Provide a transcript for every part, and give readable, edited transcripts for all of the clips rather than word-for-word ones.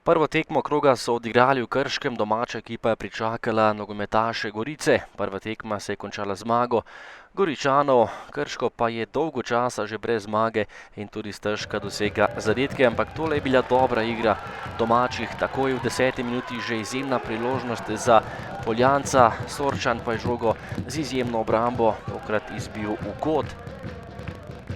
Prvo tekmo kroga so odigrali v Krškem, domača ekipa je pričakala nogometaše Gorice. Prva tekma se je končala z zmago Goričanov, Krško pa je dolgo časa že brez zmage in tudi stežka dosega zadetke, ampak tole je bila dobra igra domačih. Takoj v 10. minuti že izjemna priložnost za Poljanca, Sorčan pa je žogo z izjemno obrambo tokrat izbil v kot.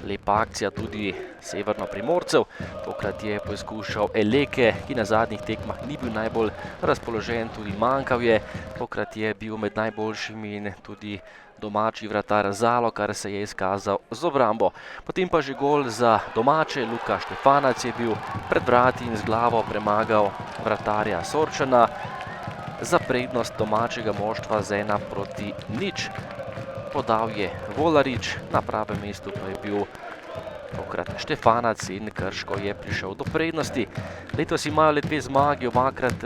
Lepa akcija tudi Severno-Primorcev, tokrat je poizkušal Eleke, ki na zadnjih tekmah ni bil najbolj razpoložen, tudi manjkal je. Tokrat je bil med najboljšimi in tudi domači vratar Zalo, kar se je izkazal z obrambo. Potem pa že gol za domače, Luka Štefanac je bil pred vrati in z glavo premagal vratarja Sorčana za prednost domačega moštva z 1:0. Podal je Volarič, na pravem mestu pa je bil tokrat Štefanac in Krško je prišel do prednosti. Letos imajo le 2 zmagi, obakrat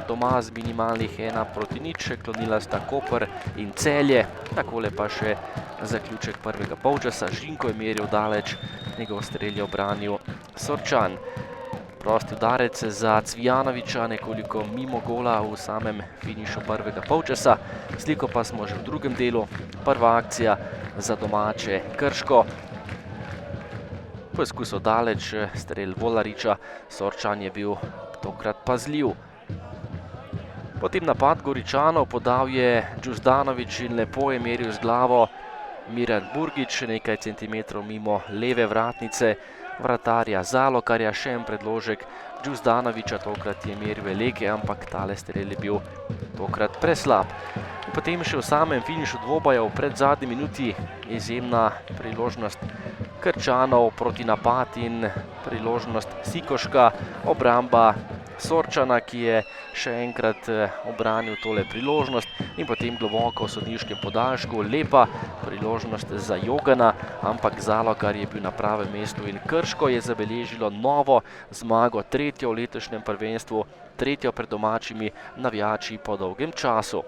doma z minimalnih 1:0, klonila sta Koper in Celje. Takole pa še zaključek prvega polčasa. Žinko je meril daleč, njegov strel je obranil Sorčan. Prosti udarec za Cvijanovića, nekoliko mimo gola v samem finišu prvega polčasa. Sliko pa smo že v drugem delu. Prva akcija za domače Krško. Poizkusil daleč, strel Volariča, Sorčan je bil tokrat pazljiv. Potem napad Goričanov, podal je Đuzdanović in lepo je meril z glavo Miran Burgić, nekaj centimetrov mimo leve vratnice vratarja Zalokarja. Še en predložek Đuzdanovića, tokrat je meril Eleke, ampak tale strel je bil tokrat preslab. Potem še v samem finišu dvoboja v predzadnji minuti izjemna priložnost Krčanov, protinapad in priložnost Sikoška, obramba Sorčana, ki je še enkrat obranil tole priložnost, in potem globoko v sodniškem podaljšku. Lepa priložnost za Jogana, ampak Zalokar je bil na pravem mestu in Krško je zabeležilo novo zmago, 3. v letošnjem prvenstvu, 3. pred domačimi navijači po dolgem času.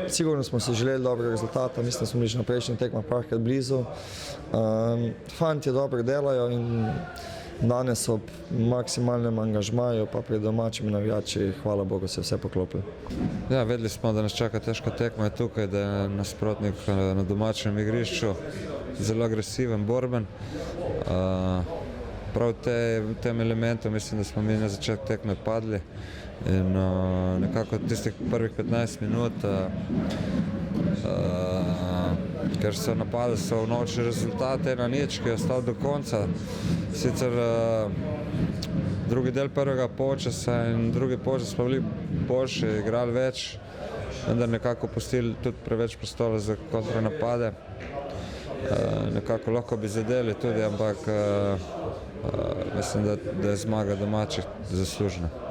Sigurno smo si želeli dobrega rezultata, mislim, da smo bili že na prejšnjih tekmah parkrat blizu. Fantje dobro delajo in danes ob maksimalnem angažmaju pa pred domačimi navijači, hvala Bogu, se je vse poklopilo. Ja, vedeli smo, da nas čaka težka tekma tukaj, da je nasprotnik na domačem igrišču zelo agresiven, borben. Prav tem elementom mislim, da smo mi na začetku tekme padli in nekako tistih prvih 15 minut, ker so napade, so unovčili rezultat 1:0, ki je ostal do konca. Sicer drugi del prvega polčasa in drugi polčas smo bili boljši, igrali več, vendar nekako pustili tudi preveč prostora za kontranapade. Nekako lahko bi zadeli tudi, ampak mislim, da je zmaga domačih zaslužna.